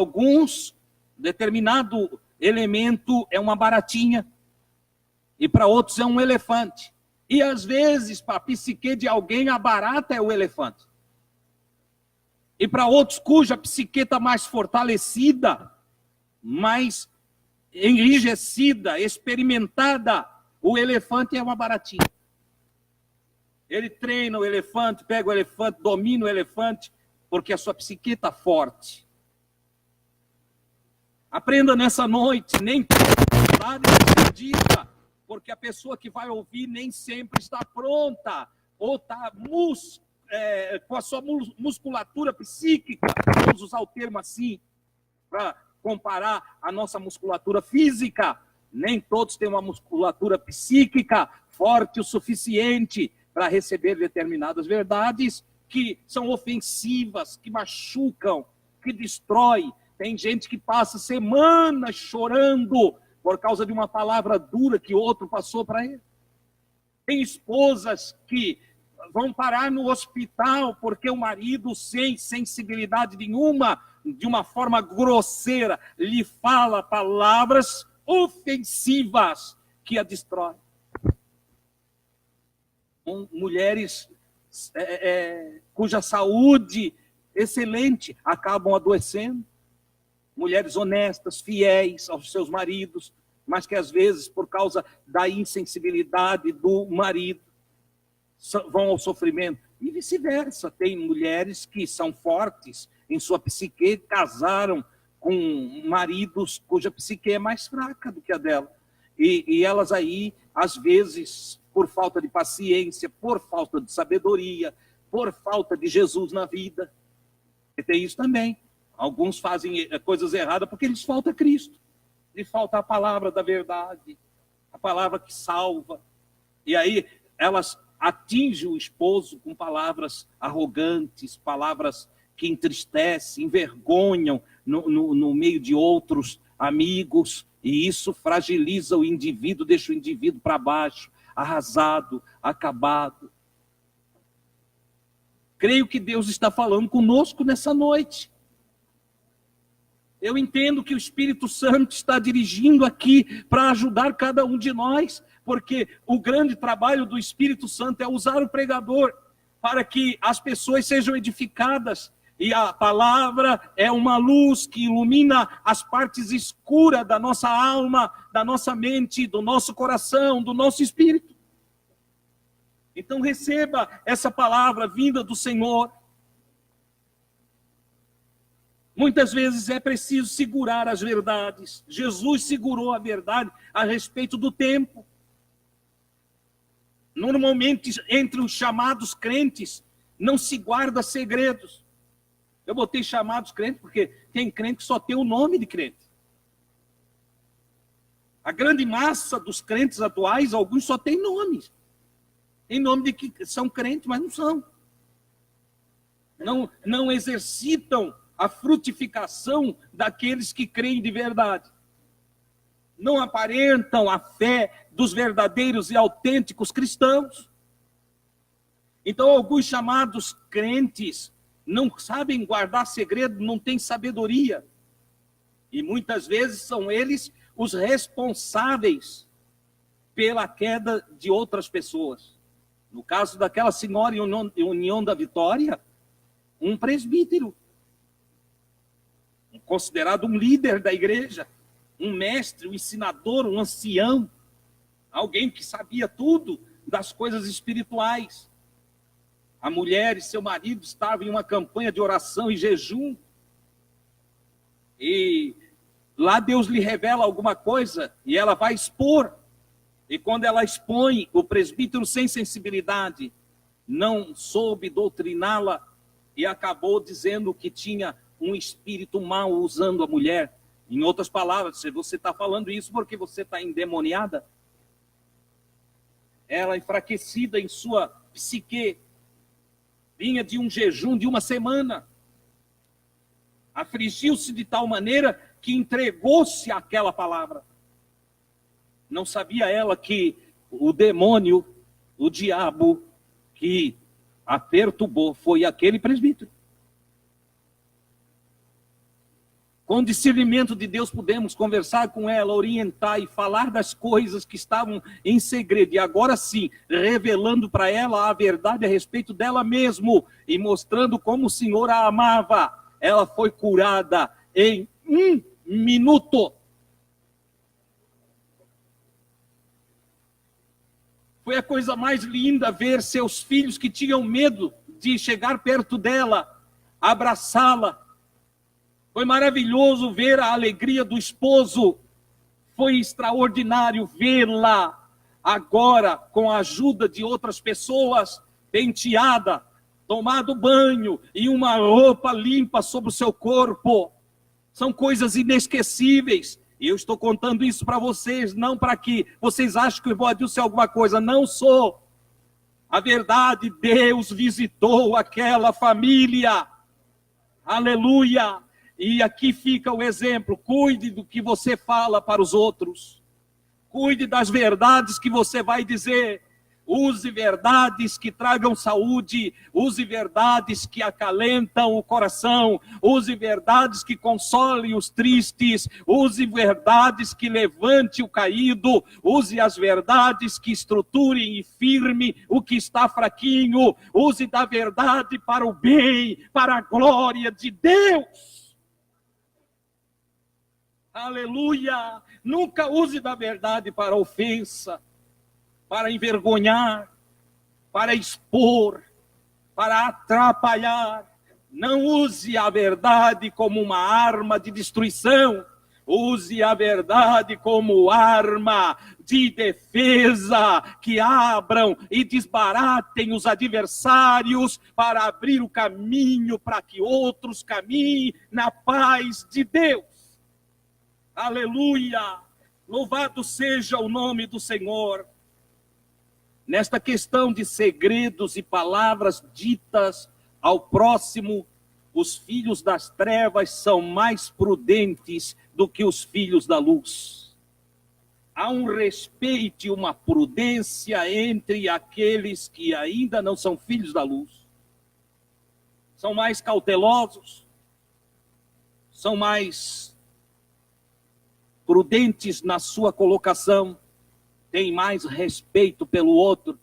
alguns, determinado elemento é uma baratinha, e para outros é um elefante. E às vezes, para a psique de alguém, a barata é o elefante. E para outros, cuja psique está mais fortalecida, mais enrijecida, experimentada, o elefante é uma baratinha. Ele treina o elefante, pega o elefante, domina o elefante, porque a sua psique está forte. Aprenda nessa noite, nem toda verdade é dita, porque a pessoa que vai ouvir nem sempre está pronta, ou está com a sua musculatura psíquica, vamos usar o termo assim, para comparar a nossa musculatura física. Nem todos têm uma musculatura psíquica forte o suficiente para receber determinadas verdades que são ofensivas, que machucam, que destroem. Tem gente que passa semanas chorando por causa de uma palavra dura que outro passou para ele. Tem esposas que vão parar no hospital porque o marido, sem sensibilidade nenhuma, de uma forma grosseira, lhe fala palavras ofensivas que a destroem. Mulheres cuja saúde excelente acabam adoecendo. Mulheres honestas, fiéis aos seus maridos, mas que às vezes, por causa da insensibilidade do marido, vão ao sofrimento. E vice-versa, tem mulheres que são fortes em sua psique, casaram com maridos cuja psique é mais fraca do que a dela. E elas aí, às vezes, por falta de paciência, por falta de sabedoria, por falta de Jesus na vida. E tem isso também. Alguns fazem coisas erradas porque lhes falta Cristo. Lhes falta a palavra da verdade, a palavra que salva. E aí elas atingem o esposo com palavras arrogantes, palavras que entristecem, envergonham no meio de outros amigos. E isso fragiliza o indivíduo, deixa o indivíduo para baixo, arrasado, acabado. Creio que Deus está falando conosco nessa noite. Eu entendo que o Espírito Santo está dirigindo aqui para ajudar cada um de nós, porque o grande trabalho do Espírito Santo é usar o pregador para que as pessoas sejam edificadas. E a palavra é uma luz que ilumina as partes escuras da nossa alma, da nossa mente, do nosso coração, do nosso espírito. Então receba essa palavra vinda do Senhor. Muitas vezes é preciso segurar as verdades. Jesus segurou a verdade a respeito do tempo. Normalmente, entre os chamados crentes, não se guarda segredos. Eu botei chamados crentes porque tem crente que só tem o nome de crente. A grande massa dos crentes atuais, alguns só têm nomes. Tem nome de que são crentes, mas não são. Não exercitam a frutificação daqueles que creem de verdade. Não aparentam a fé dos verdadeiros e autênticos cristãos. Então, alguns chamados crentes não sabem guardar segredo, não têm sabedoria. E muitas vezes são eles os responsáveis pela queda de outras pessoas. No caso daquela senhora em União da Vitória, um presbítero, considerado um líder da igreja, um mestre, um ensinador, um ancião, alguém que sabia tudo das coisas espirituais. A mulher e seu marido estavam em uma campanha de oração e jejum, e lá Deus lhe revela alguma coisa, e ela vai expor, e quando ela expõe, o presbítero sem sensibilidade, não soube doutriná-la, e acabou dizendo que tinha um espírito mau usando a mulher. Em outras palavras, se você está falando isso porque você está endemoniada, ela enfraquecida em sua psique, vinha de um jejum de uma semana, afligiu-se de tal maneira que entregou-se àquela palavra. Não sabia ela que o demônio, o diabo que a perturbou foi aquele presbítero. Com o discernimento de Deus, podemos conversar com ela, orientar e falar das coisas que estavam em segredo. E agora sim, revelando para ela a verdade a respeito dela mesma e mostrando como o Senhor a amava. Ela foi curada em 1 minuto. Foi a coisa mais linda ver seus filhos que tinham medo de chegar perto dela, abraçá-la. Foi maravilhoso ver a alegria do esposo. Foi extraordinário vê-la agora com a ajuda de outras pessoas, penteada, tomado banho e uma roupa limpa sobre o seu corpo. São coisas inesquecíveis. E eu estou contando isso para vocês, não para que vocês achem que eu vou dizer alguma coisa. Não sou. A verdade, Deus visitou aquela família. Aleluia. E aqui fica o exemplo: cuide do que você fala para os outros, cuide das verdades que você vai dizer, use verdades que tragam saúde, use verdades que acalentam o coração, use verdades que consolem os tristes, use verdades que levante o caído, use as verdades que estruturem e firme o que está fraquinho, use da verdade para o bem, para a glória de Deus. Aleluia! Nunca use da verdade para ofensa, para envergonhar, para expor, para atrapalhar. Não use a verdade como uma arma de destruição. Use a verdade como arma de defesa, que abram e desbaratem os adversários para abrir o caminho para que outros caminhem na paz de Deus. Aleluia! Louvado seja o nome do Senhor. Nesta questão de segredos e palavras ditas ao próximo, os filhos das trevas são mais prudentes do que os filhos da luz. Há um respeito e uma prudência entre aqueles que ainda não são filhos da luz. São mais cautelosos, são mais prudentes na sua colocação, têm mais respeito pelo outro.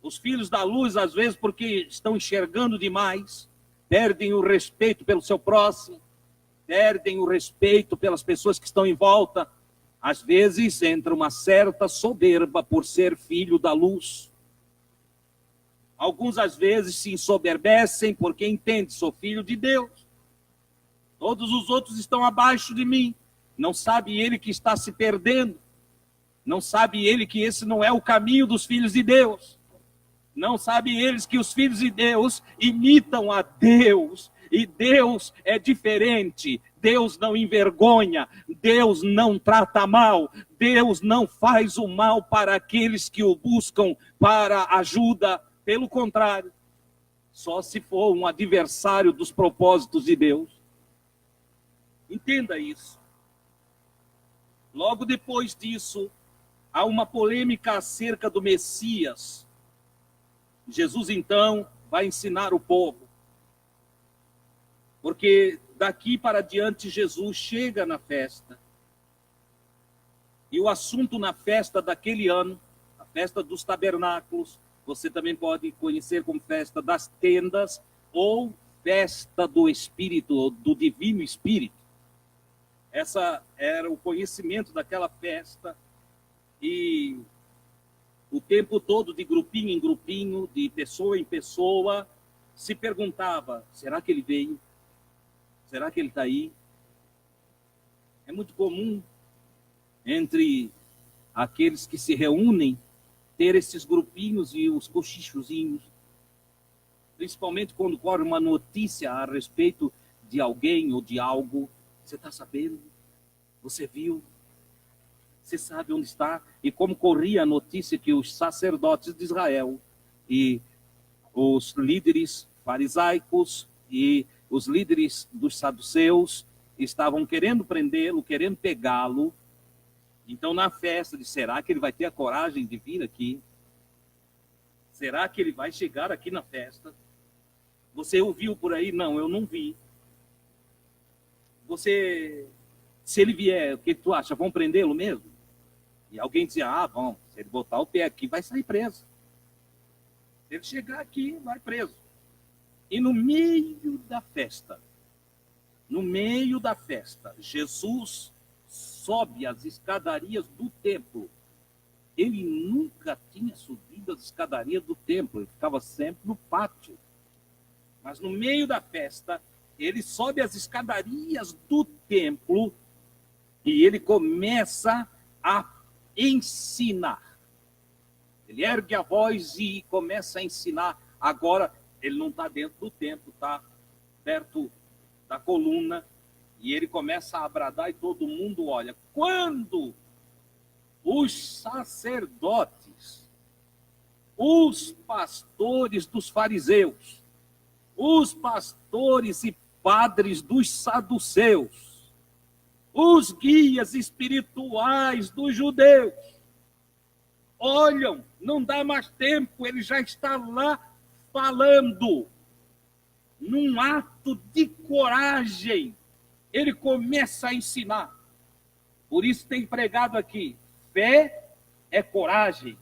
Os filhos da luz, às vezes, porque estão enxergando demais, perdem o respeito pelo seu próximo, perdem o respeito pelas pessoas que estão em volta. Às vezes entra uma certa soberba por ser filho da luz. Alguns, às vezes, se ensoberbecem porque entendem: sou filho de Deus. Todos os outros estão abaixo de mim. Não sabe ele que está se perdendo. Não sabe ele que esse não é o caminho dos filhos de Deus. Não sabe eles que os filhos de Deus imitam a Deus. E Deus é diferente. Deus não envergonha. Deus não trata mal. Deus não faz o mal para aqueles que o buscam para ajuda. Pelo contrário, só se for um adversário dos propósitos de Deus. Entenda isso. Logo depois disso, há uma polêmica acerca do Messias. Jesus, então, vai ensinar o povo. Porque daqui para diante, Jesus chega na festa. E o assunto na festa daquele ano, a festa dos tabernáculos, você também pode conhecer como festa das tendas, ou festa do Espírito, do Divino Espírito. Essa era o conhecimento daquela festa. E o tempo todo, de grupinho em grupinho, de pessoa em pessoa, se perguntava: será que ele veio? Será que ele está aí? É muito comum entre aqueles que se reúnem ter esses grupinhos e os cochichozinhos, principalmente quando corre uma notícia a respeito de alguém ou de algo. Você está sabendo? Você viu? Você sabe onde está? E como corria a notícia que os sacerdotes de Israel e os líderes farisaicos e os líderes dos saduceus estavam querendo prendê-lo, querendo pegá-lo. Então, na festa, será que ele vai ter a coragem de vir aqui? Será que ele vai chegar aqui na festa? Você ouviu por aí? Não, eu não vi. se ele vier, o que tu acha? Vão prendê-lo mesmo? E alguém dizia, vão, se ele botar o pé aqui, vai sair preso. Se ele chegar aqui, vai preso. E no meio da festa, Jesus sobe as escadarias do templo. Ele nunca tinha subido as escadarias do templo, ele ficava sempre no pátio. Mas no meio da festa, ele sobe as escadarias do templo e ele começa a ensinar. Ele ergue a voz e começa a ensinar. Agora, ele não está dentro do templo, está perto da coluna, e ele começa a bradar e todo mundo olha. Quando os sacerdotes, os pastores dos fariseus, os pastores e padres dos saduceus, os guias espirituais dos judeus, olham, não dá mais tempo, ele já está lá falando. Num ato de coragem, ele começa a ensinar. Por isso tem pregado aqui, fé é coragem.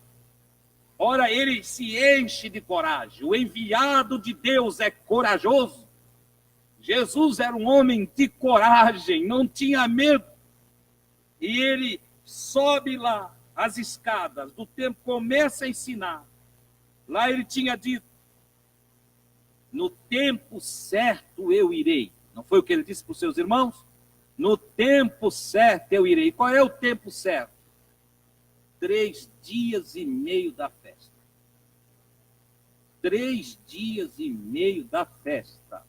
Ora, ele se enche de coragem. O enviado de Deus é corajoso. Jesus era um homem de coragem, não tinha medo. E ele sobe lá as escadas do templo, começa a ensinar. Lá ele tinha dito, no tempo certo eu irei. Não foi o que ele disse para os seus irmãos? No tempo certo eu irei. Qual é o tempo certo? 3 dias e meio da festa. 3 dias e meio da festa.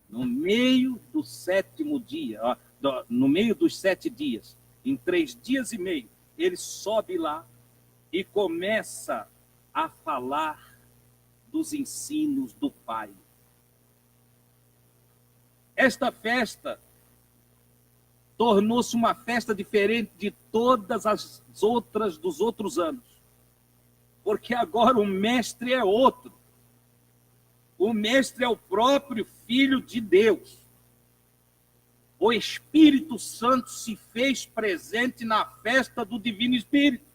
No meio do 7º dia, no meio dos 7 dias, em 3 dias e meio, ele sobe lá e começa a falar dos ensinos do Pai. Esta festa tornou-se uma festa diferente de todas as outras dos outros anos. Porque agora o mestre é outro. O mestre é o próprio Filho de Deus. O Espírito Santo se fez presente na festa do Divino Espírito.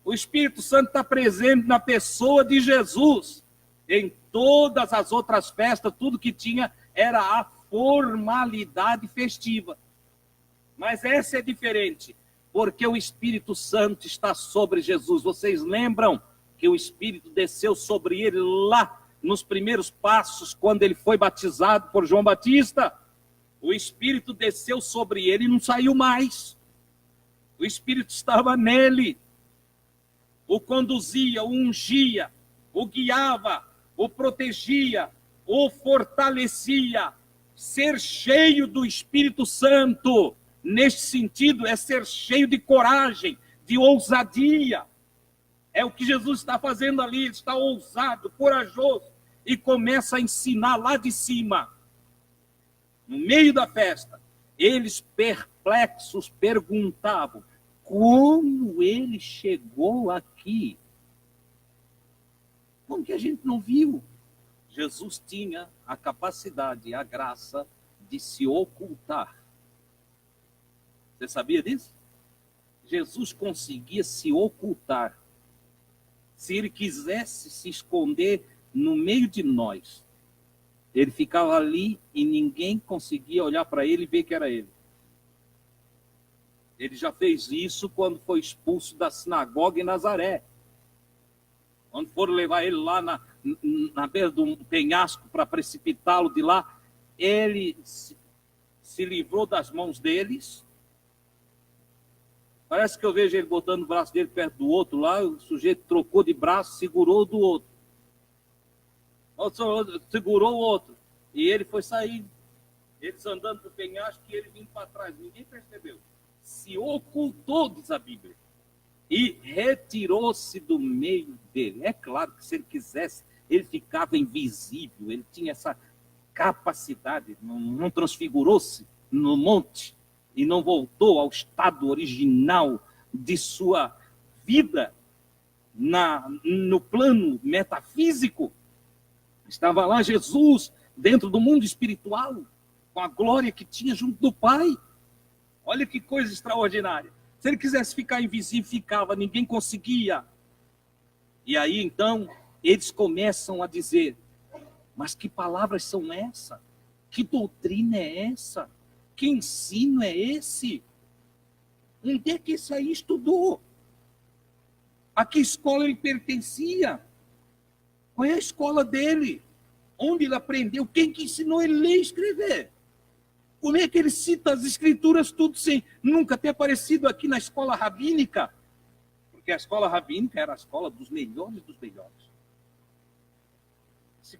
O Espírito Santo está presente na pessoa de Jesus. Em todas as outras festas, tudo que tinha era a formalidade festiva. Mas essa é diferente, porque o Espírito Santo está sobre Jesus. Vocês lembram que o Espírito desceu sobre ele lá nos primeiros passos, quando ele foi batizado por João Batista? O Espírito desceu sobre ele e não saiu mais. O Espírito estava nele. O conduzia, o ungia, o guiava, o protegia, o fortalecia. Ser cheio do Espírito Santo, neste sentido, é ser cheio de coragem, de ousadia. É o que Jesus está fazendo ali, ele está ousado, corajoso, e começa a ensinar lá de cima. No meio da festa, eles perplexos perguntavam, como ele chegou aqui? Como que a gente não viu? Jesus tinha a capacidade, a graça de se ocultar. Você sabia disso? Jesus conseguia se ocultar. Se ele quisesse se esconder no meio de nós, ele ficava ali e ninguém conseguia olhar para ele e ver que era ele. Ele já fez isso quando foi expulso da sinagoga em Nazaré. Quando foram levar ele lá na beira do penhasco para precipitá-lo de lá, ele se livrou das mãos deles. Parece que eu vejo ele botando o braço dele perto do outro lá, o sujeito trocou de braço, segurou do outro. Segurou o outro. E ele foi saindo. Eles andando para o penhasco e ele vindo para trás. Ninguém percebeu. Se ocultou, diz a Bíblia. E retirou-se do meio dele. É claro que se ele quisesse, ele ficava invisível. Ele tinha essa capacidade. Não transfigurou-se no monte e não voltou ao estado original de sua vida no plano metafísico. Estava lá Jesus dentro do mundo espiritual. com a glória que tinha junto do Pai. Olha que coisa extraordinária. Se ele quisesse ficar invisível, ficava, ninguém conseguia. E aí, então, eles começam a dizer, mas que palavras são essas? Que doutrina é essa? Que ensino é esse? Onde é que esse aí estudou? A que escola ele pertencia? Qual é a escola dele? Onde ele aprendeu? Quem que ensinou ele a ler e escrever? Como é que ele cita as escrituras tudo sem nunca ter aparecido aqui na escola rabínica? Porque a escola rabínica era a escola dos melhores dos melhores.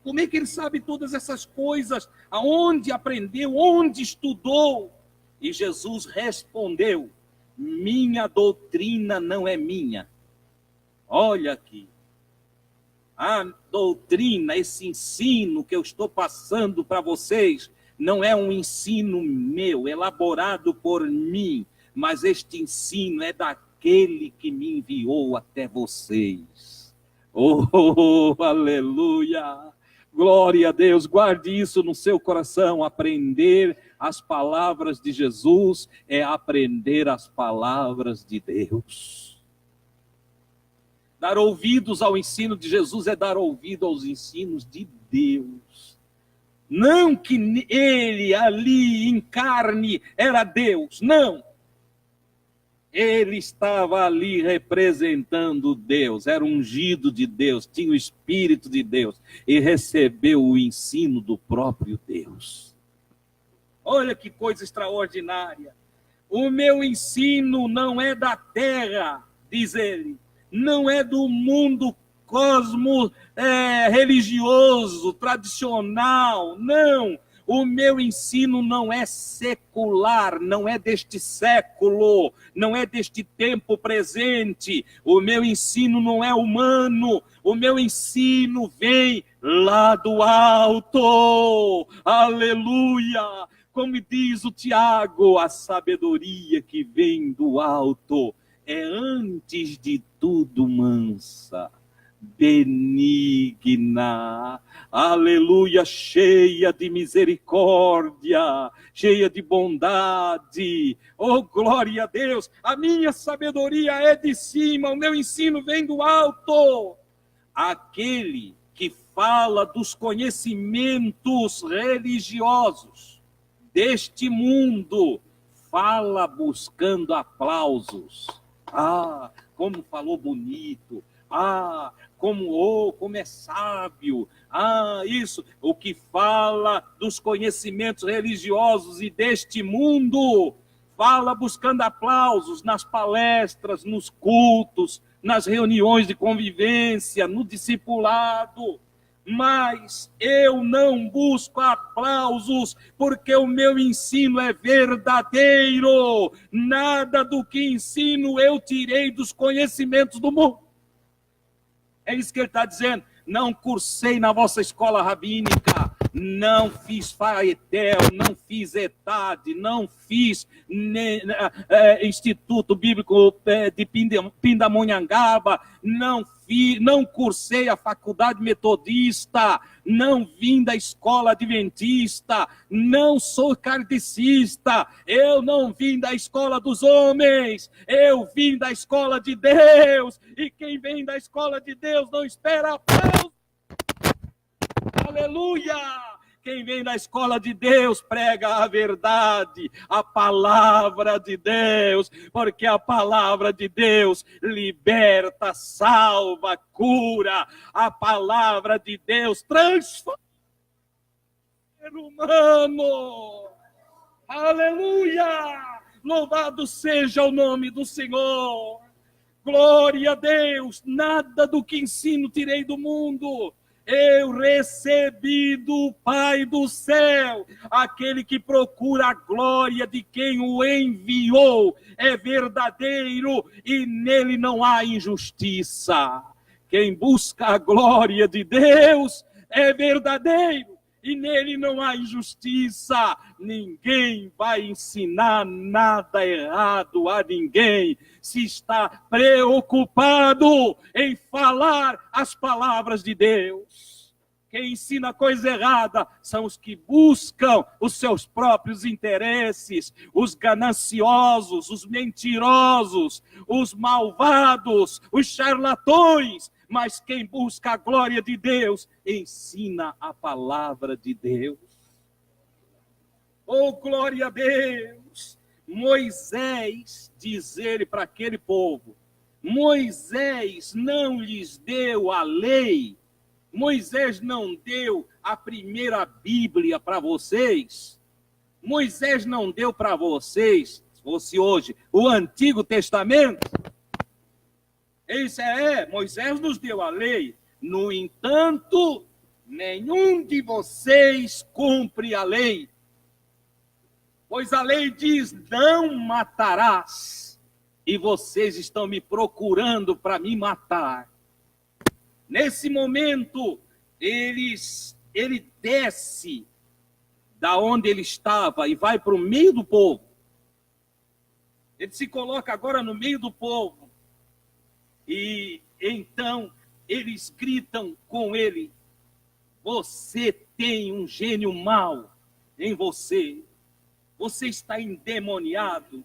Como é que ele sabe todas essas coisas? Aonde aprendeu? Onde estudou? E Jesus respondeu, minha doutrina não é minha. Olha aqui. A doutrina, esse ensino que eu estou passando para vocês, não é um ensino meu, elaborado por mim, mas este ensino é daquele que me enviou até vocês. Oh, aleluia! Glória a Deus, guarde isso no seu coração. Aprender as palavras de Jesus é aprender as palavras de Deus. Dar ouvidos ao ensino de Jesus é dar ouvido aos ensinos de Deus. Não que ele ali em carne era Deus, não. Ele estava ali representando Deus, era ungido de Deus, tinha o Espírito de Deus e recebeu o ensino do próprio Deus. Olha que coisa extraordinária. O meu ensino não é da terra, diz ele, não é do mundo religioso, tradicional, não. O meu ensino não é secular, não é deste século, não é deste tempo presente. O meu ensino não é humano, o meu ensino vem lá do alto. Aleluia! Como diz o Tiago, a sabedoria que vem do alto é antes de tudo mansa, benigna, aleluia, cheia de misericórdia, cheia de bondade. Oh, glória a Deus, a minha sabedoria é de cima, o meu ensino vem do alto. Aquele que fala dos conhecimentos religiosos deste mundo, fala buscando aplausos. Ah, como falou bonito. Ah, como é sábio. Ah, isso, o que fala dos conhecimentos religiosos e deste mundo, fala buscando aplausos nas palestras, nos cultos, nas reuniões de convivência, no discipulado. Mas eu não busco aplausos, porque o meu ensino é verdadeiro. Nada do que ensino eu tirei dos conhecimentos do mundo. É isso que ele está dizendo. Não cursei na vossa escola rabínica, não fiz Faetel, não fiz ETAD, não fiz Instituto Bíblico de Pindamonhangaba, não cursei a faculdade metodista, não vim da escola adventista, não sou kardecista, eu não vim da escola dos homens, eu vim da escola de Deus, e quem vem da escola de Deus não espera aplauso. Aleluia! Quem vem da escola de Deus prega a verdade, a palavra de Deus, porque a palavra de Deus liberta, salva, cura. A palavra de Deus transforma o ser humano. Aleluia! Louvado seja o nome do Senhor. Glória a Deus! Nada do que ensino tirei do mundo. Eu recebi do Pai do céu, aquele que procura a glória de quem o enviou, é verdadeiro e nele não há injustiça. Quem busca a glória de Deus é verdadeiro e nele não há injustiça. Ninguém vai ensinar nada errado a ninguém, se está preocupado em falar as palavras de Deus. Quem ensina coisa errada são os que buscam os seus próprios interesses, os gananciosos, os mentirosos, os malvados, os charlatões. Mas quem busca a glória de Deus, ensina a palavra de Deus. Oh, glória a Deus! Moisés, diz ele para aquele povo, Moisés não lhes deu a lei, Moisés não deu a primeira Bíblia para vocês, Moisés não deu para vocês, se fosse hoje, o Antigo Testamento. Isso Moisés nos deu a lei, no entanto, nenhum de vocês cumpre a lei. Pois a lei diz, não matarás, e vocês estão me procurando para me matar. Nesse momento, ele desce da onde ele estava e vai para o meio do povo. Ele se coloca agora no meio do povo. E então eles gritam com ele, você tem um gênio mau em você. Você está endemoniado.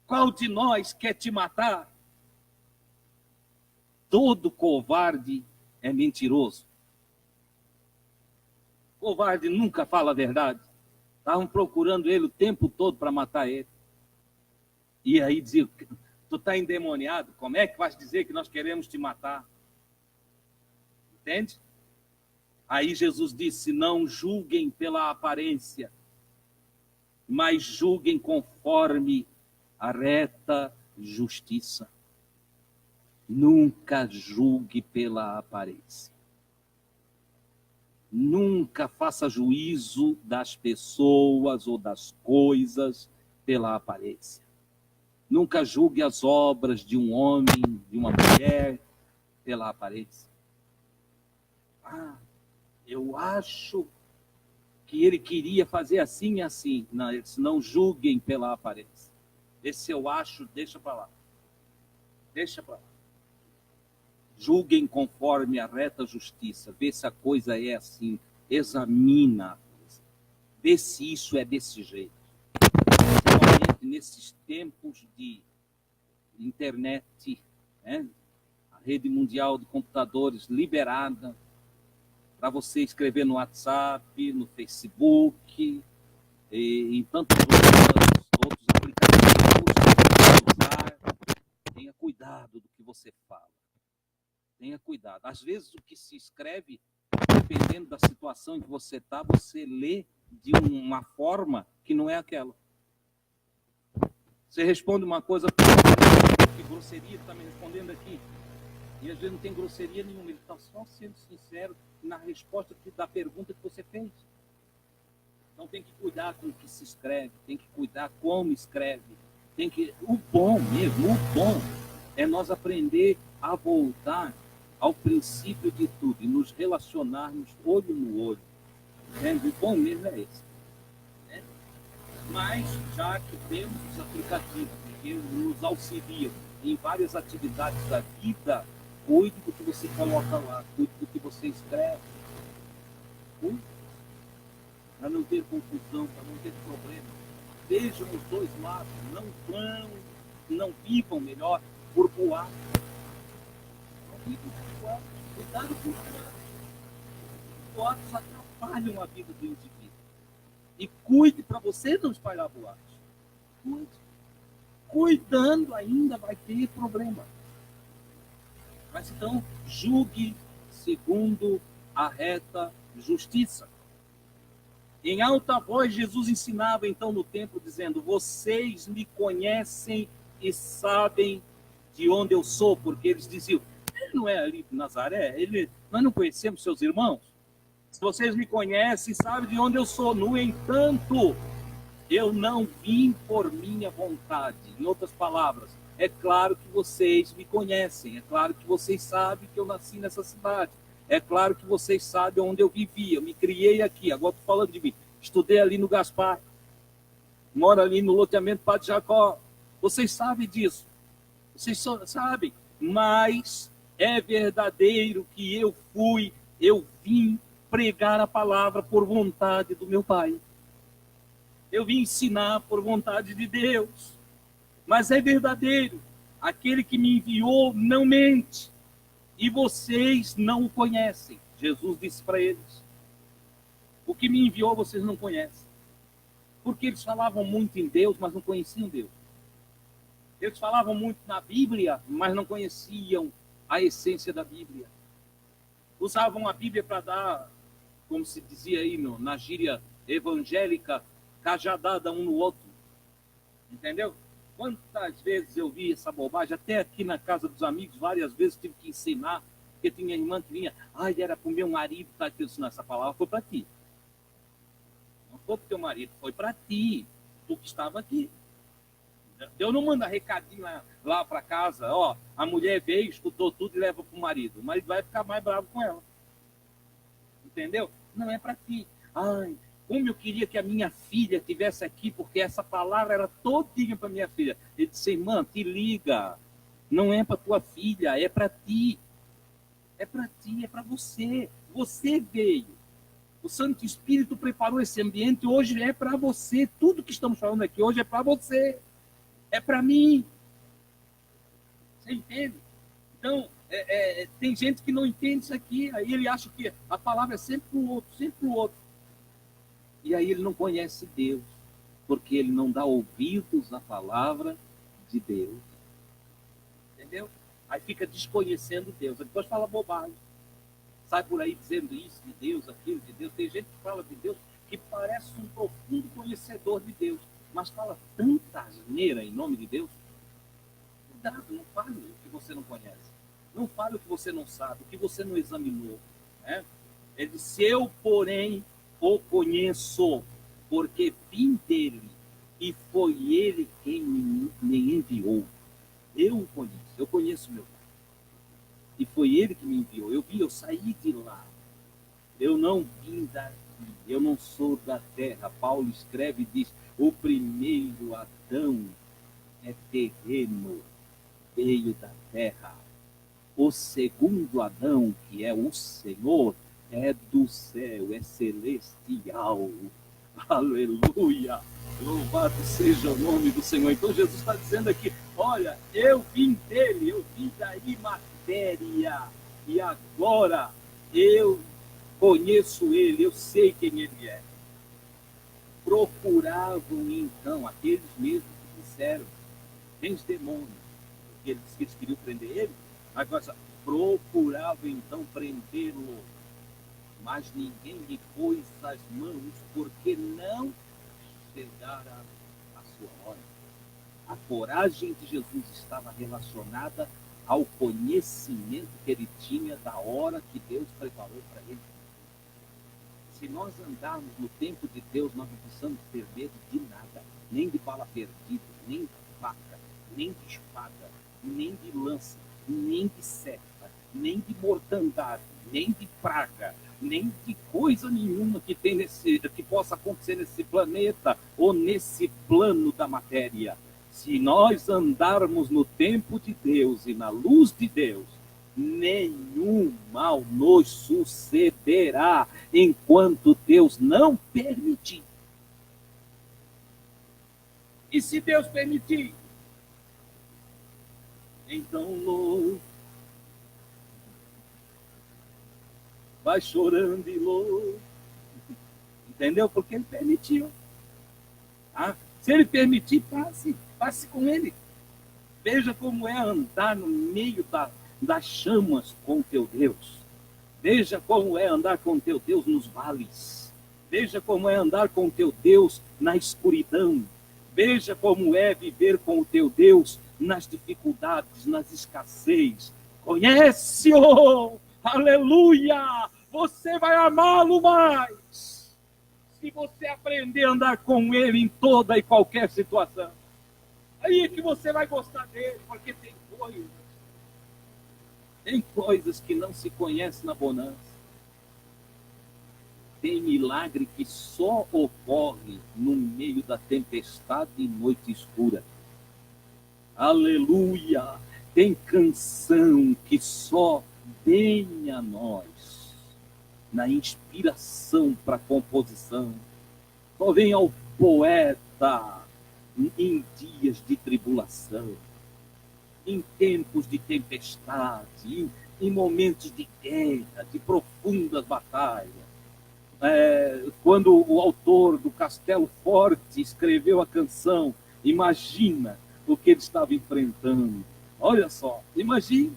Qual de nós quer te matar? Todo covarde é mentiroso. Covarde nunca fala a verdade. Estavam procurando ele o tempo todo para matar ele. E aí diziam, tu está endemoniado, como é que vais dizer que nós queremos te matar? Entende? Aí Jesus disse, não julguem pela aparência, mas julguem conforme a reta justiça. Nunca julgue pela aparência. Nunca faça juízo das pessoas ou das coisas pela aparência. Nunca julgue as obras de um homem, de uma mulher, pela aparência. Eu acho que ele queria fazer assim e assim. Não, ele disse, não julguem pela aparência. Esse eu acho, deixa para lá. Deixa para lá. Julguem conforme a reta justiça. Vê se a coisa é assim. Examina a coisa. Vê se isso é desse jeito. Principalmente nesses tempos de internet, né? A rede mundial de computadores liberada para você escrever no WhatsApp, no Facebook e em tantos outros aplicativos que você usar. Tenha cuidado do que você fala. Tenha cuidado. Às vezes o que se escreve, dependendo da situação em que você está, você lê de uma forma que não é aquela. Você responde uma coisa, que grosseria está me respondendo aqui. E às vezes não tem grosseria nenhuma, ele está só sendo sincero na resposta da pergunta que você fez. Então tem que cuidar com o que se escreve, tem que cuidar como escreve. O bom mesmo, o bom é nós aprender a voltar ao princípio de tudo e nos relacionarmos olho no olho. O bom mesmo é esse. Mas já que temos os aplicativos que nos auxiliam em várias atividades da vida, cuide do que você coloca lá, cuide do que você escreve. Cuide. Para não ter confusão, para não ter problema. Vejam os dois lados, não vivam melhor por boato. Não vivam por boato. Cuidado com os boatos. Os boatos atrapalham a vida do indivíduo. E cuide para você não espalhar boatos. Cuide. Cuidando ainda vai ter problema. Mas então, julgue segundo a reta justiça. Em alta voz, Jesus ensinava então no templo, dizendo, vocês me conhecem e sabem de onde eu sou, porque eles diziam, ele não é ali de Nazaré? Nós não conhecemos seus irmãos? Se vocês me conhecem e sabem de onde eu sou, no entanto, eu não vim por minha vontade. Em outras palavras, é claro que vocês me conhecem, é claro que vocês sabem que eu nasci nessa cidade, é claro que vocês sabem onde eu vivia, eu me criei aqui, agora estou falando de mim. Estudei ali no Gaspar, moro ali no loteamento Padre Jacó. Vocês sabem disso, vocês sabem, mas é verdadeiro que eu fui Eu vim pregar a palavra por vontade do meu Pai. Eu vim ensinar por vontade de Deus. Mas é verdadeiro. Aquele que me enviou não mente. E vocês não o conhecem. Jesus disse para eles. O que me enviou vocês não conhecem. Porque eles falavam muito em Deus, mas não conheciam Deus. Eles falavam muito na Bíblia, mas não conheciam a essência da Bíblia. Usavam a Bíblia para dar, como se dizia aí na gíria evangélica, cajadada um no outro. Entendeu? Quantas vezes eu vi essa bobagem, até aqui na casa dos amigos, várias vezes tive que ensinar, porque tinha irmã que vinha, era para o meu marido, tá aqui ensinando essa palavra, foi para ti. Não foi para o teu marido, foi para ti, tu que estava aqui. Deus não manda recadinho lá para casa, a mulher veio, escutou tudo e leva para o marido. O marido vai ficar mais bravo com ela. Entendeu? Não é para ti. Como eu queria que a minha filha estivesse aqui, porque essa palavra era todinha para minha filha. Ele disse, irmã, te liga. Não é para tua filha, é para ti. É para ti, é para você. Você veio. O Santo Espírito preparou esse ambiente, hoje é para você. Tudo que estamos falando aqui hoje é para você. É para mim. Você entende? Então, tem gente que não entende isso aqui. Aí ele acha que a palavra é sempre para o outro, sempre para o outro. E aí ele não conhece Deus, porque ele não dá ouvidos à palavra de Deus. Entendeu? Aí fica desconhecendo Deus. Depois fala bobagem. Sai por aí dizendo isso de Deus, aquilo de Deus. Tem gente que fala de Deus que parece um profundo conhecedor de Deus, mas fala tanta asneira em nome de Deus. Cuidado, não fale o que você não conhece. Não fale o que você não sabe, o que você não examinou. Né? Ele disse, eu, porém, o conheço, porque vim dele, e foi ele quem me enviou. Eu o conheço, eu conheço meu Pai. E foi ele que me enviou. Eu saí de lá. Eu não vim daqui, eu não sou da terra. Paulo escreve e diz, o primeiro Adão é terreno, veio da terra. O segundo Adão, que é o Senhor, é do céu, é celestial. Aleluia! Louvado seja o nome do Senhor. Então Jesus está dizendo aqui, olha, eu vim dele, eu vim da imatéria, e agora eu conheço ele, eu sei quem ele é. Procuravam então aqueles mesmos que disseram, tem os demônios, porque eles disse que eles queriam prender ele, agora procuravam então prendê-lo, mas ninguém lhe pôs as mãos, porque não chegara a sua hora. A coragem de Jesus estava relacionada ao conhecimento que ele tinha da hora que Deus preparou para ele. Se nós andarmos no tempo de Deus, nós não precisamos ter medo de nada, nem de bala perdida, nem de faca, nem de espada, nem de lança, nem de seta, nem de mortandade, nem de praga, nem de coisa nenhuma que possa acontecer nesse planeta ou nesse plano da matéria. Se nós andarmos no tempo de Deus e na luz de Deus, nenhum mal nos sucederá enquanto Deus não permitir. E se Deus permitir, então louco, vai chorando e louco. Entendeu? Porque ele permitiu. Se ele permitir, passe com ele. Veja como é andar no meio das chamas com teu Deus. Veja como é andar com teu Deus nos vales. Veja como é andar com teu Deus na escuridão. Veja como é viver com o teu Deus nas dificuldades, nas escassez. Conhece-o! Aleluia! Você vai amá-lo mais se você aprender a andar com ele em toda e qualquer situação. Aí é que você vai gostar dele, porque tem coisas que não se conhecem na bonança. Tem milagre que só ocorre no meio da tempestade e noite escura. Aleluia! Tem canção que só vem a nós na inspiração para a composição. Só vem ao poeta em dias de tribulação, em tempos de tempestade, em momentos de guerra, de profundas batalhas. Quando o autor do Castelo Forte escreveu a canção, imagina o que ele estava enfrentando. Olha só, imagina.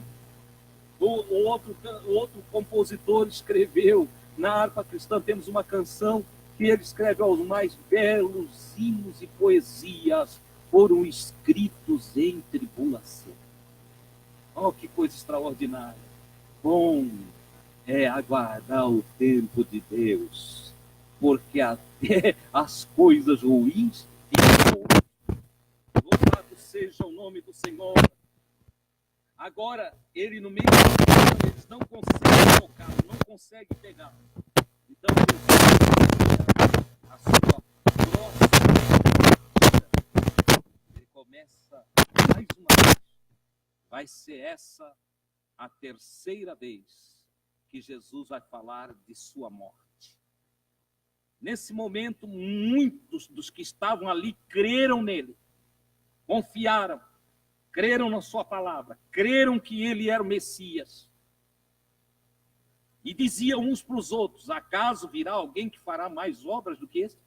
O outro compositor escreveu, na harpa cristã temos uma canção que ele escreve: aos mais belos hinos e poesias foram escritos em tribulação. Oh, que coisa extraordinária. Bom é aguardar o tempo de Deus, porque até as coisas ruins ficam boas. Louvado seja o nome do Senhor. Agora, ele no meio do programa, eles não conseguem tocar, não conseguem pegar. Então, a sua próxima, ele começa mais uma vez. Vai ser essa a terceira vez que Jesus vai falar de sua morte. Nesse momento, muitos dos que estavam ali creram nele, confiaram, creram na sua palavra, creram que ele era o Messias. E diziam uns para os outros: acaso virá alguém que fará mais obras do que esse?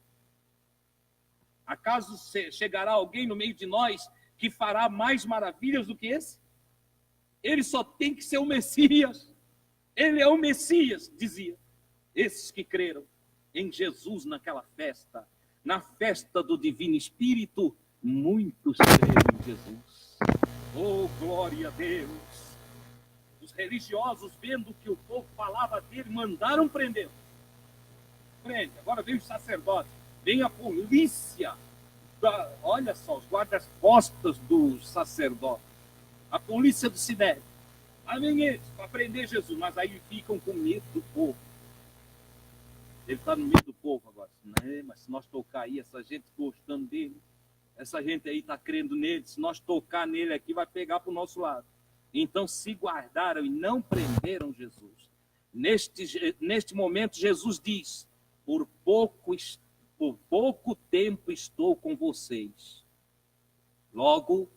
Acaso chegará alguém no meio de nós que fará mais maravilhas do que esse? Ele só tem que ser o Messias. Ele é o Messias, dizia. Esses que creram em Jesus naquela festa, na festa do Divino Espírito, muitos creram em Jesus. Oh, glória a Deus! Os religiosos, vendo que o povo falava dele, mandaram prender. Prende. Agora vem o sacerdote, vem a polícia. Olha só, os guardas-costas do sacerdote, a polícia do Sinédrio. Aí vem eles para prender Jesus, mas aí ficam com medo do povo. Ele está no meio do povo agora. Mas se nós tocar aí, essa gente gostando dele, essa gente aí está crendo nele, se nós tocar nele aqui, vai pegar para o nosso lado. Então se guardaram e não prenderam Jesus. Neste momento, Jesus diz: por pouco tempo estou com vocês. Logo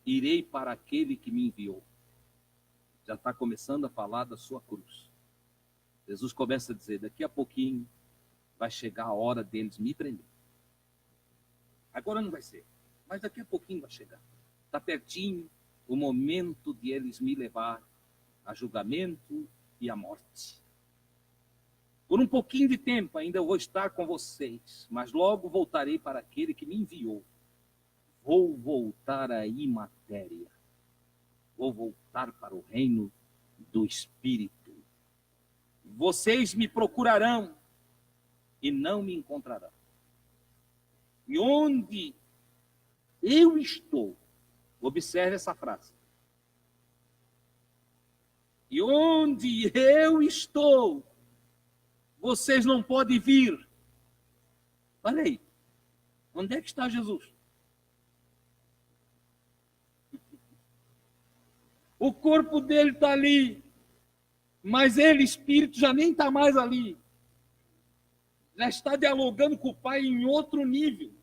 irei para aquele que me enviou. Já está começando a falar da sua cruz. Jesus começa a dizer: daqui a pouquinho vai chegar a hora deles me prender. Agora não vai ser, mas daqui a pouquinho vai chegar. Está pertinho o momento de eles me levar a julgamento e a morte. Por um pouquinho de tempo ainda eu vou estar com vocês, mas logo voltarei para aquele que me enviou. Vou voltar aí, matéria. Vou voltar para o reino do Espírito. Vocês me procurarão e não me encontrarão. E onde eu estou, observe essa frase. E onde eu estou, vocês não podem vir. Olha aí, onde é que está Jesus? O corpo dele está ali, mas ele, espírito, já nem está mais ali. Já está dialogando com o Pai em outro nível.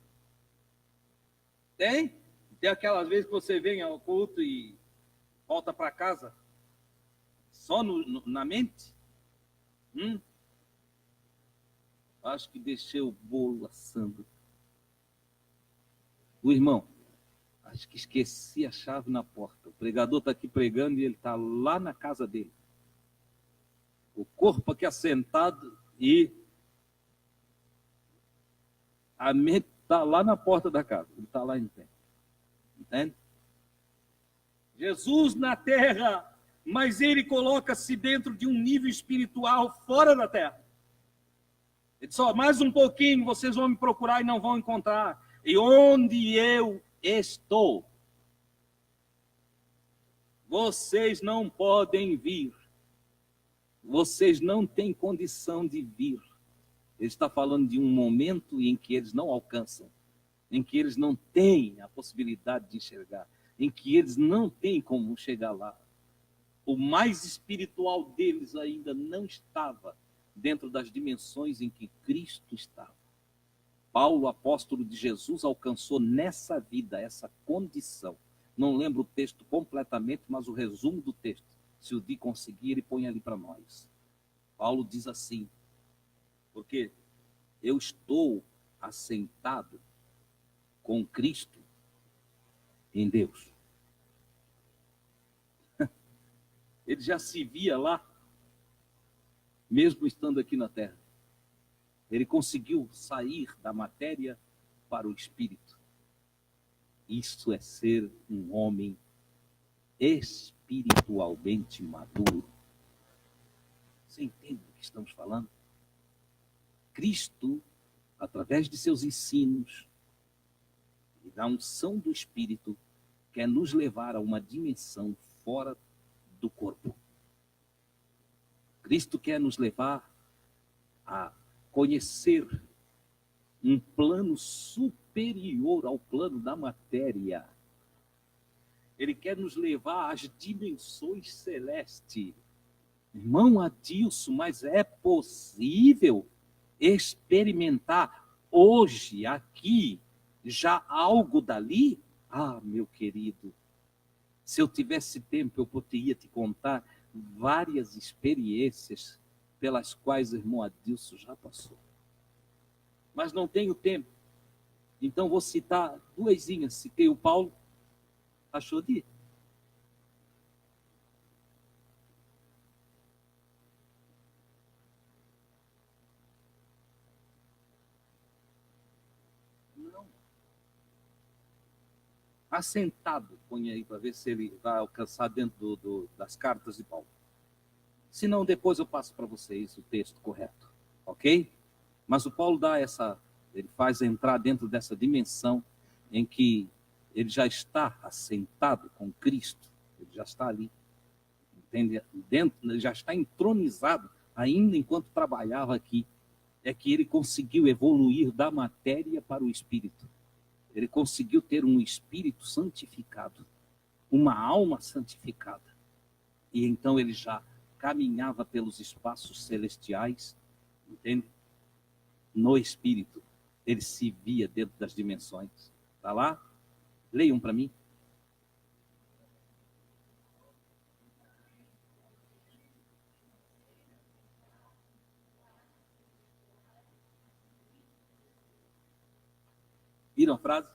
Tem? Tem aquelas vezes que você vem ao culto e volta para casa só na mente? Acho que deixei o bolo assando. O irmão, acho que esqueci a chave na porta. O pregador está aqui pregando e ele está lá na casa dele. O corpo aqui assentado e a mente está lá na porta da casa. Ele está lá em pé. Entende? Jesus na terra, mas ele coloca-se dentro de um nível espiritual fora da terra. Ele diz: mais um pouquinho, vocês vão me procurar e não vão encontrar. E onde eu estou, vocês não podem vir. Vocês não têm condição de vir. Ele está falando de um momento em que eles não alcançam, em que eles não têm a possibilidade de enxergar, em que eles não têm como chegar lá. O mais espiritual deles ainda não estava dentro das dimensões em que Cristo estava. Paulo, apóstolo de Jesus, alcançou nessa vida essa condição. Não lembro o texto completamente, mas o resumo do texto, se o Di conseguir, ele põe ali para nós. Paulo diz assim: porque eu estou assentado com Cristo em Deus. Ele já se via lá, mesmo estando aqui na terra. Ele conseguiu sair da matéria para o espírito. Isso é ser um homem espiritualmente maduro. Você entende o que estamos falando? Cristo, através de seus ensinos e da unção do Espírito, quer nos levar a uma dimensão fora do corpo. Cristo quer nos levar a conhecer um plano superior ao plano da matéria. Ele quer nos levar às dimensões celestes. Irmão Adilson, mas é possível experimentar hoje, aqui, já algo dali? Ah, meu querido, se eu tivesse tempo, eu poderia te contar várias experiências pelas quais o irmão Adilson já passou. Mas não tenho tempo. Então vou citar duesinhas. Citei o Paulo. Achou de? Não. Assentado, põe aí para ver se ele vai alcançar dentro das cartas de Paulo. Se não, depois eu passo para vocês o texto correto, ok? Mas o Paulo ele faz entrar dentro dessa dimensão em que ele já está assentado com Cristo, ele já está ali, entende? Ele já está entronizado, ainda enquanto trabalhava aqui. É que ele conseguiu evoluir da matéria para o espírito. Ele conseguiu ter um espírito santificado, uma alma santificada. E então ele já caminhava pelos espaços celestiais, entende? No espírito. Ele se via dentro das dimensões. Está lá? Leiam para mim. Viram a frase?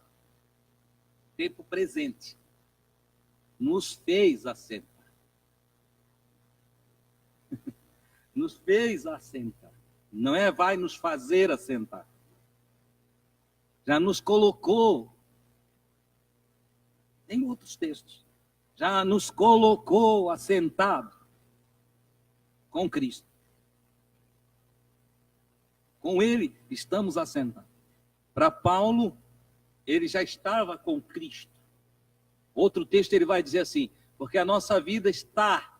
Tempo presente. Nos fez assentar. Nos fez assentar. Não é vai nos fazer assentar. Já nos colocou. Em outros textos. Já nos colocou assentado com Cristo. Com Ele estamos assentados. Para Paulo, ele já estava com Cristo. Outro texto ele vai dizer assim, porque a nossa vida está,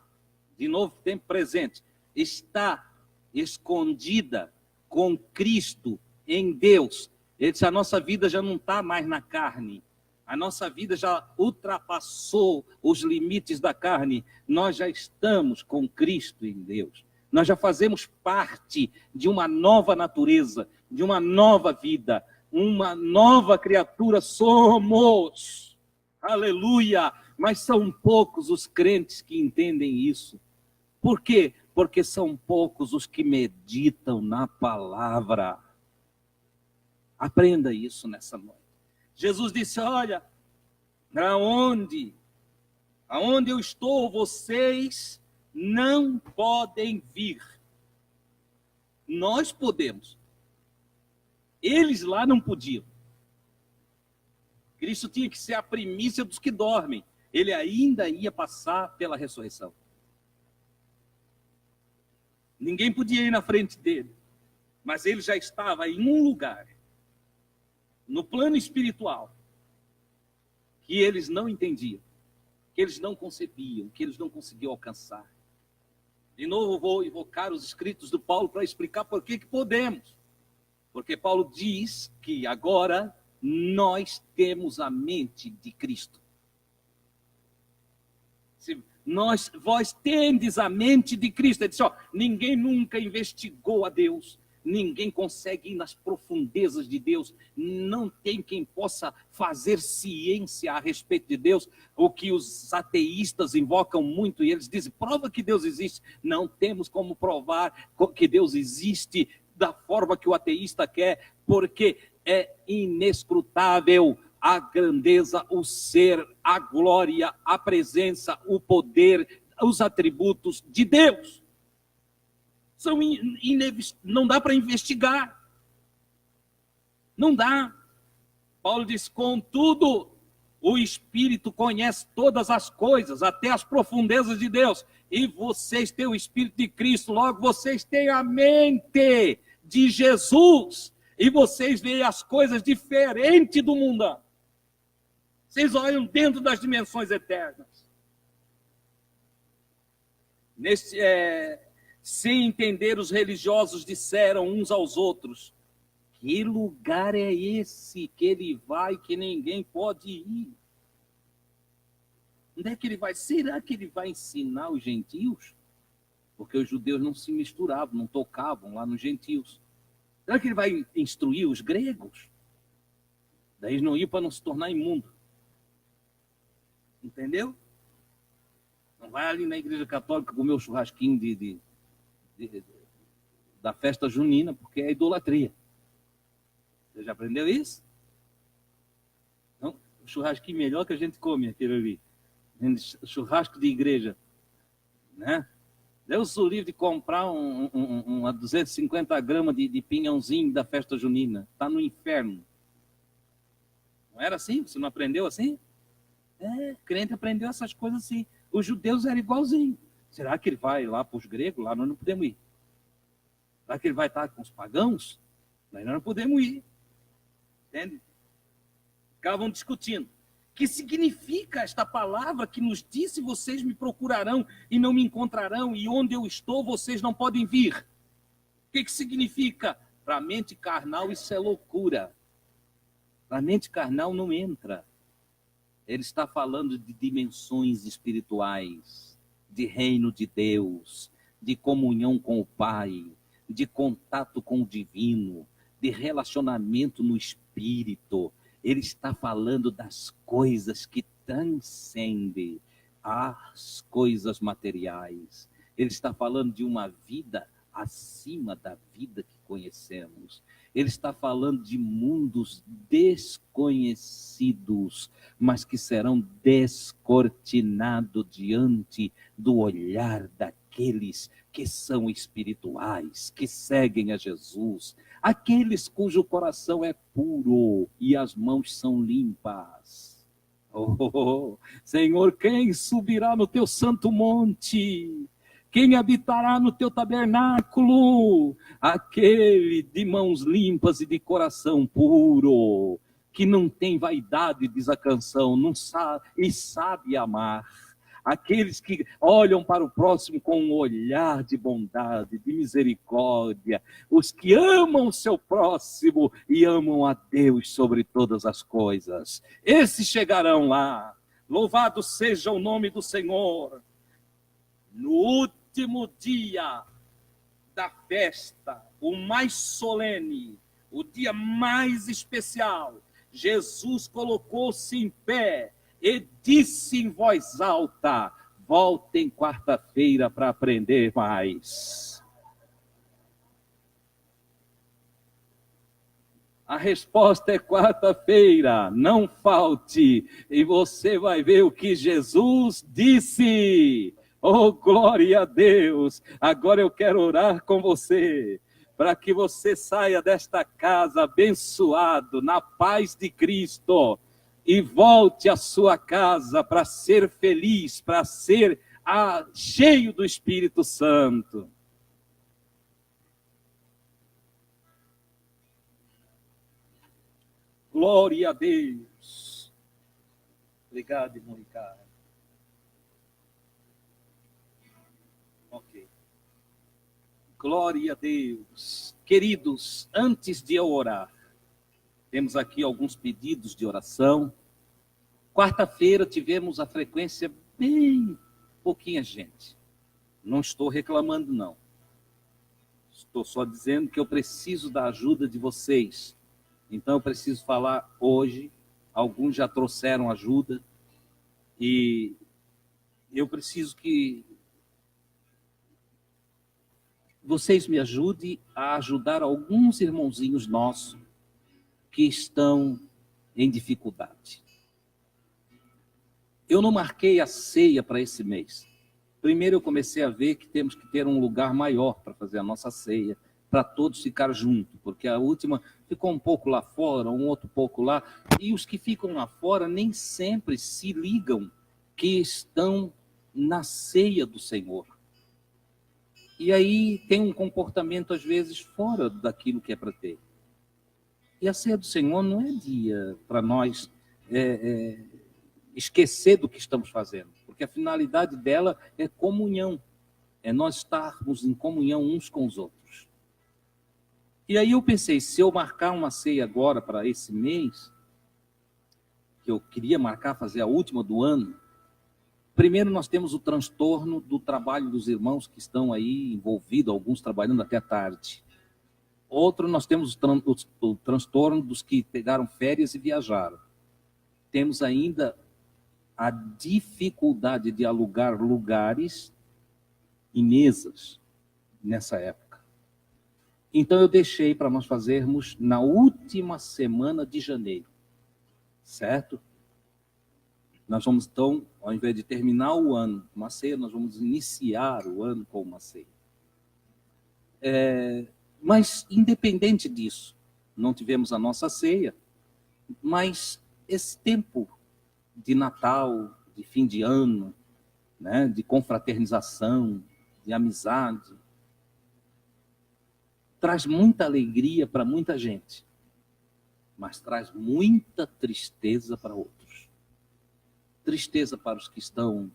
de novo, tempo presente, está escondida com Cristo em Deus. Ele disse, a nossa vida já não está mais na carne. A nossa vida já ultrapassou os limites da carne. Nós já estamos com Cristo em Deus. Nós já fazemos parte de uma nova natureza, de uma nova vida, uma nova criatura somos. Aleluia! Mas são poucos os crentes que entendem isso. Por quê? Porque são poucos os que meditam na palavra. Aprenda isso nessa noite. Jesus disse, olha, aonde eu estou, vocês não podem vir. Nós podemos. Eles lá não podiam. Cristo tinha que ser a primícia dos que dormem. Ele ainda ia passar pela ressurreição. Ninguém podia ir na frente dele. Mas ele já estava em um lugar, no plano espiritual, que eles não entendiam, que eles não concebiam, que eles não conseguiam alcançar. De novo, vou invocar os escritos do Paulo para explicar por que podemos. Porque Paulo diz que agora nós temos a mente de Cristo. Vós tendes a mente de Cristo. Ele disse, ninguém nunca investigou a Deus. Ninguém consegue ir nas profundezas de Deus. Não tem quem possa fazer ciência a respeito de Deus. O que os ateístas invocam muito, e eles dizem, prova que Deus existe. Não temos como provar que Deus existe da forma que o ateísta quer, porque é inescrutável a grandeza, o ser, a glória, a presença, o poder, os atributos de Deus. Não dá para investigar. Não dá. Paulo diz, contudo, o Espírito conhece todas as coisas, até as profundezas de Deus. E vocês têm o Espírito de Cristo, logo vocês têm a mente de Jesus. E vocês veem as coisas diferentes do mundo. Vocês olham dentro das dimensões eternas. Sem entender, os religiosos disseram uns aos outros, que lugar é esse que ele vai que ninguém pode ir? Onde é que ele vai? Será que ele vai ensinar os gentios? Porque os judeus não se misturavam, não tocavam lá nos gentios. Será que ele vai instruir os gregos? Daí eles não iam para não se tornar imundo. Entendeu? Não vai ali na igreja católica comer o churrasquinho da festa junina, porque é idolatria. Você já aprendeu isso? Então, o churrasquinho melhor que a gente come, aquele ali. Churrasco de igreja. Né? Deus o livre de comprar uma 250 gramas de pinhãozinho da festa junina. Está no inferno. Não era assim? Você não aprendeu assim? O crente aprendeu essas coisas assim. Os judeus eram igualzinhos. Será que ele vai lá para os gregos? Lá nós não podemos ir. Será que ele vai estar com os pagãos? Lá nós não podemos ir. Entende? Ficavam discutindo. O que significa esta palavra que nos disse, vocês me procurarão e não me encontrarão, e onde eu estou, vocês não podem vir? O que significa? Para a mente carnal, isso é loucura. Para a mente carnal não entra. Ele está falando de dimensões espirituais, de reino de Deus, de comunhão com o Pai, de contato com o divino, de relacionamento no Espírito. Ele está falando das coisas que transcendem as coisas materiais. Ele está falando de uma vida acima da vida que conhecemos. Ele está falando de mundos desconhecidos, mas que serão descortinados diante do olhar daqueles que são espirituais, que seguem a Jesus, aqueles cujo coração é puro e as mãos são limpas. Oh, Senhor, quem subirá no teu santo monte? Quem habitará no teu tabernáculo? Aquele de mãos limpas e de coração puro, que não tem vaidade, diz a canção, não sabe, e sabe amar. Aqueles que olham para o próximo com um olhar de bondade, de misericórdia. Os que amam o seu próximo e amam a Deus sobre todas as coisas. Esses chegarão lá. Louvado seja o nome do Senhor. No último dia da festa, o mais solene, o dia mais especial, Jesus colocou-se em pé e disse em voz alta: voltem quarta-feira para aprender mais. A resposta é quarta-feira, não falte, e você vai ver o que Jesus disse. Oh, glória a Deus! Agora eu quero orar com você, para que você saia desta casa abençoado, na paz de Cristo, e volte à sua casa para ser feliz, para ser cheio do Espírito Santo. Glória a Deus! Obrigado, irmão Ricardo. Ok. Glória a Deus. Queridos, antes de eu orar, temos aqui alguns pedidos de oração. Quarta-feira tivemos a frequência bem pouquinha gente. Não estou reclamando, não. Estou só dizendo que eu preciso da ajuda de vocês. Então, eu preciso falar hoje. Alguns já trouxeram ajuda. E eu preciso que vocês me ajudem a ajudar alguns irmãozinhos nossos que estão em dificuldade. Eu não marquei a ceia para esse mês. Primeiro eu comecei a ver que temos que ter um lugar maior para fazer a nossa ceia, para todos ficar juntos, porque a última ficou um pouco lá fora, um outro pouco lá, e os que ficam lá fora nem sempre se ligam que estão na ceia do Senhor. E aí tem um comportamento, às vezes, fora daquilo que é para ter. E a ceia do Senhor não é dia para nós esquecer do que estamos fazendo, porque a finalidade dela é comunhão, é nós estarmos em comunhão uns com os outros. E aí eu pensei, se eu marcar uma ceia agora para esse mês, que eu queria marcar, fazer a última do ano, primeiro nós temos o transtorno do trabalho dos irmãos que estão aí envolvidos, alguns trabalhando até tarde. Outro, nós temos o transtorno dos que pegaram férias e viajaram. Temos ainda a dificuldade de alugar lugares e mesas nessa época. Então eu deixei para nós fazermos na última semana de janeiro, certo? Nós vamos então, ao invés de terminar o ano com uma ceia, nós vamos iniciar o ano com uma ceia. Mas independente disso, não tivemos a nossa ceia, mas esse tempo de Natal, de fim de ano, né, de confraternização, de amizade, traz muita alegria para muita gente, mas traz muita tristeza para outros. Tristeza para os que estão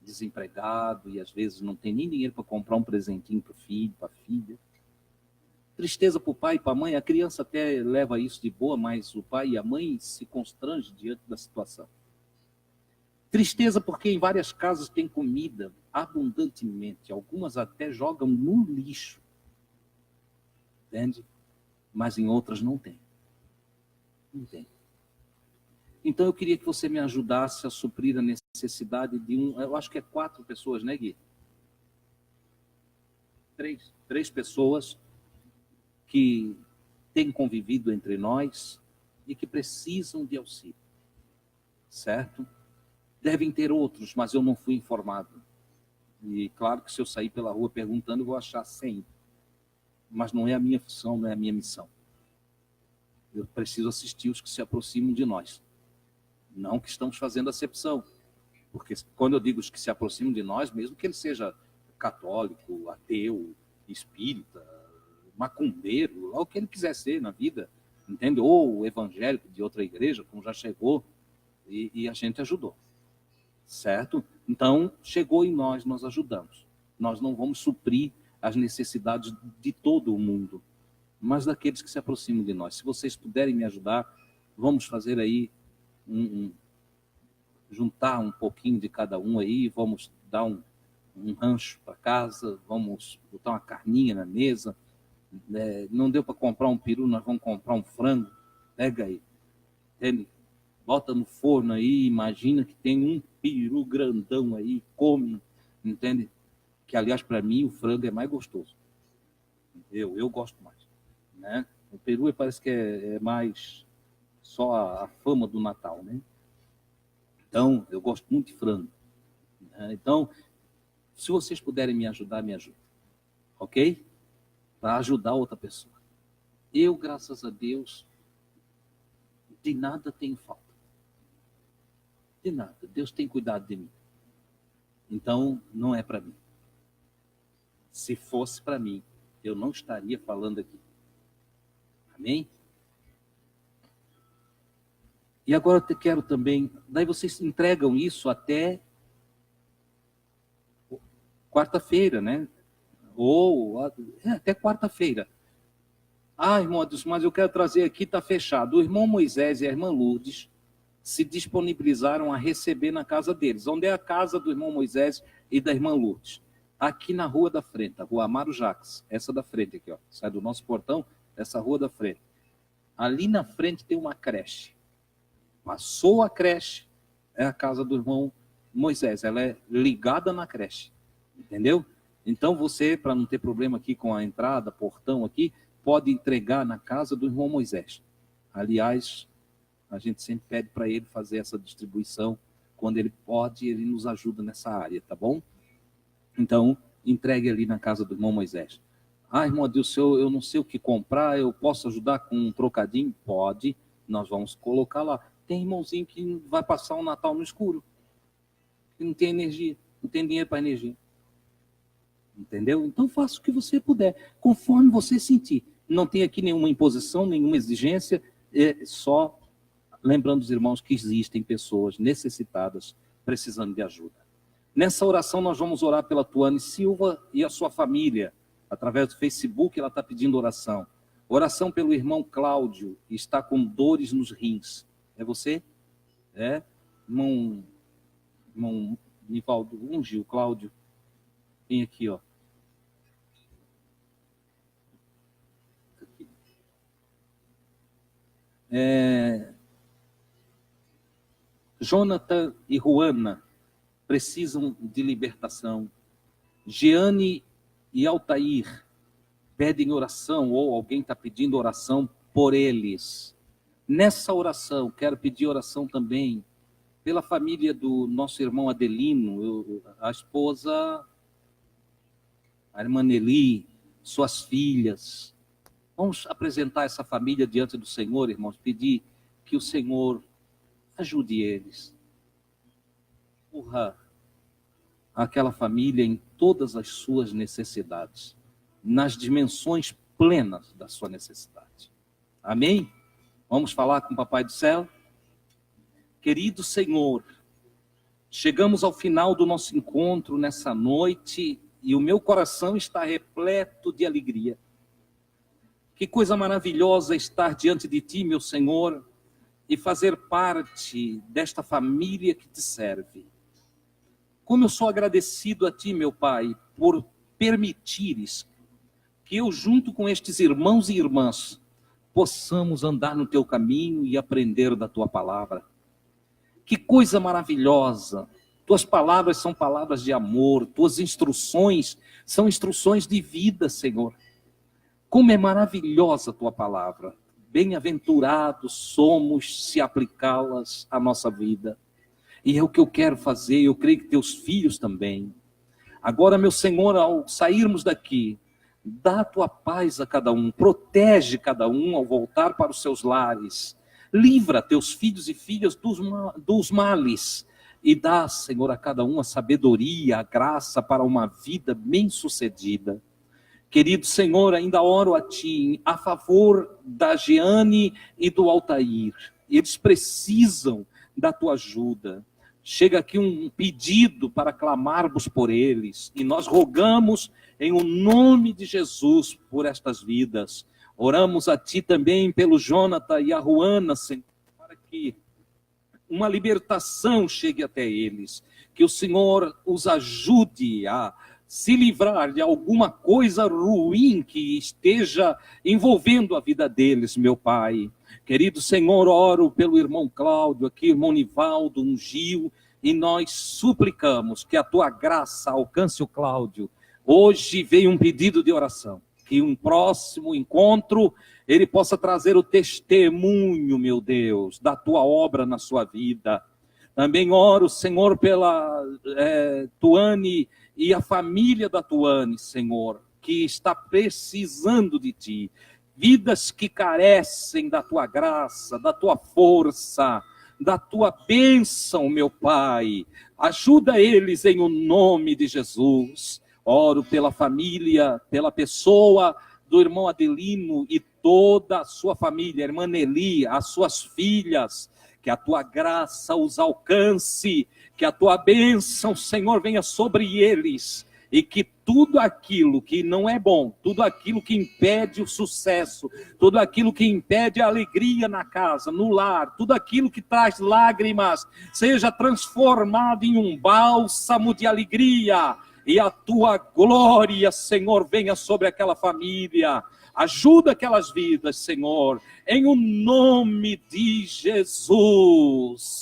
desempregados e às vezes não tem nem dinheiro para comprar um presentinho para o filho, para a filha. Tristeza para o pai e para a mãe, a criança até leva isso de boa, mas o pai e a mãe se constrangem diante da situação. Tristeza porque em várias casas tem comida abundantemente, algumas até jogam no lixo, entende? Mas em outras não tem. Não tem. Então eu queria que você me ajudasse a suprir a necessidade de eu acho que 4 pessoas, né, Gui? 3 pessoas que têm convivido entre nós e que precisam de auxílio, certo? Devem ter outros, mas eu não fui informado. E claro que se eu sair pela rua perguntando, eu vou achar 100. Mas não é a minha função, não é a minha missão. Eu preciso assistir os que se aproximam de nós. Não que estamos fazendo acepção. Porque quando eu digo os que se aproximam de nós, mesmo que ele seja católico, ateu, espírita, macumbeiro, o que ele quiser ser na vida, entende? Ou evangélico de outra igreja, como já chegou, e a gente ajudou. Certo? Então, chegou em nós ajudamos. Nós não vamos suprir as necessidades de todo o mundo, mas daqueles que se aproximam de nós. Se vocês puderem me ajudar, vamos fazer aí, juntar um pouquinho de cada um aí, vamos dar um rancho para casa, vamos botar uma carninha na mesa, não deu para comprar um peru, nós vamos comprar um frango, pega aí, entende? Bota no forno aí, imagina que tem um peru grandão aí, come, entende? Que, aliás, para mim, o frango é mais gostoso. Eu gosto mais, né? O peru parece que é mais só a fama do Natal, né? Então, eu gosto muito de frango. Né? Então, se vocês puderem me ajudar, me ajudem. Ok? Para ajudar outra pessoa. Eu, graças a Deus, de nada tenho falta. De nada. Deus tem cuidado de mim. Então, não é para mim. Se fosse para mim, eu não estaria falando aqui. Amém? E agora eu quero também... Daí vocês entregam isso até quarta-feira, né? Ou até quarta-feira. Ah, irmão Adilson, mas eu quero trazer aqui, está fechado. O irmão Moisés e a irmã Lourdes se disponibilizaram a receber na casa deles. Onde é a casa do irmão Moisés e da irmã Lourdes. Aqui na rua da frente, a rua Amaro Jacques, essa da frente aqui, ó, sai do nosso portão, essa rua da frente. Ali na frente tem uma creche. Passou a creche, é a casa do irmão Moisés, ela é ligada na creche, entendeu? Então você, para não ter problema aqui com a entrada, portão aqui, pode entregar na casa do irmão Moisés. Aliás, a gente sempre pede para ele fazer essa distribuição, quando ele pode, ele nos ajuda nessa área, tá bom? Então, entregue ali na casa do irmão Moisés. Ah, irmão Adilson, eu não sei o que comprar, eu posso ajudar com um trocadinho? Pode, nós vamos colocar lá. Tem irmãozinho que vai passar um Natal no escuro, que não tem energia, não tem dinheiro para energia. Entendeu? Então faça o que você puder, conforme você sentir. Não tem aqui nenhuma imposição, nenhuma exigência, é só lembrando os irmãos que existem pessoas necessitadas, precisando de ajuda. Nessa oração nós vamos orar pela Tuane Silva e a sua família. Através do Facebook ela está pedindo oração. Oração pelo irmão Cláudio, que está com dores nos rins. É você? É? Irmão Nivaldo, ungiu, Cláudio. Vem aqui, ó. Jonathan e Juana precisam de libertação. Jeane e Altair pedem oração, ou alguém está pedindo oração por eles. Nessa oração, quero pedir oração também pela família do nosso irmão Adelino, a esposa, a irmã Nelly, suas filhas. Vamos apresentar essa família diante do Senhor, irmãos, pedir que o Senhor ajude eles. Honra aquela família em todas as suas necessidades, nas dimensões plenas da sua necessidade. Amém? Vamos falar com o Papai do Céu? Querido Senhor, chegamos ao final do nosso encontro nessa noite e o meu coração está repleto de alegria. Que coisa maravilhosa estar diante de Ti, meu Senhor, e fazer parte desta família que Te serve. Como eu sou agradecido a Ti, meu Pai, por permitires que eu, junto com estes irmãos e irmãs, possamos andar no Teu caminho e aprender da Tua palavra. Que coisa maravilhosa! Tuas palavras são palavras de amor, Tuas instruções são instruções de vida, Senhor. Como é maravilhosa a Tua palavra. Bem-aventurados somos se aplicá-las à nossa vida. E é o que eu quero fazer, eu creio que Teus filhos também. Agora, meu Senhor, ao sairmos daqui, dá a Tua paz a cada um, protege cada um ao voltar para os seus lares. Livra Teus filhos e filhas dos males. E dá, Senhor, a cada um a sabedoria, a graça para uma vida bem-sucedida. Querido Senhor, ainda oro a Ti a favor da Jeane e do Altair. Eles precisam da Tua ajuda. Chega aqui um pedido para clamarmos por eles. E nós rogamos em o nome de Jesus por estas vidas. Oramos a Ti também pelo Jonathan e a Juana, Senhor, para que uma libertação chegue até eles. Que o Senhor os ajude a se livrar de alguma coisa ruim que esteja envolvendo a vida deles, meu Pai. Querido Senhor, oro pelo irmão Cláudio, aqui, irmão Nivaldo, ungiu, e nós suplicamos que a Tua graça alcance o Cláudio. Hoje veio um pedido de oração, que um próximo encontro ele possa trazer o testemunho, meu Deus, da Tua obra na sua vida. Também oro, Senhor, pela Tuane e a família da Tuane, Senhor, que está precisando de Ti. Vidas que carecem da Tua graça, da Tua força, da Tua bênção, meu Pai. Ajuda eles em o nome de Jesus. Oro pela família, pela pessoa do irmão Adelino e toda a sua família, a irmã Nelly, as suas filhas. Que a Tua graça os alcance, que a Tua bênção, Senhor, venha sobre eles, e que tudo aquilo que não é bom, tudo aquilo que impede o sucesso, tudo aquilo que impede a alegria na casa, no lar, tudo aquilo que traz lágrimas, seja transformado em um bálsamo de alegria, e a tua glória, Senhor, venha sobre aquela família. Ajuda aquelas vidas, Senhor, em o nome de Jesus.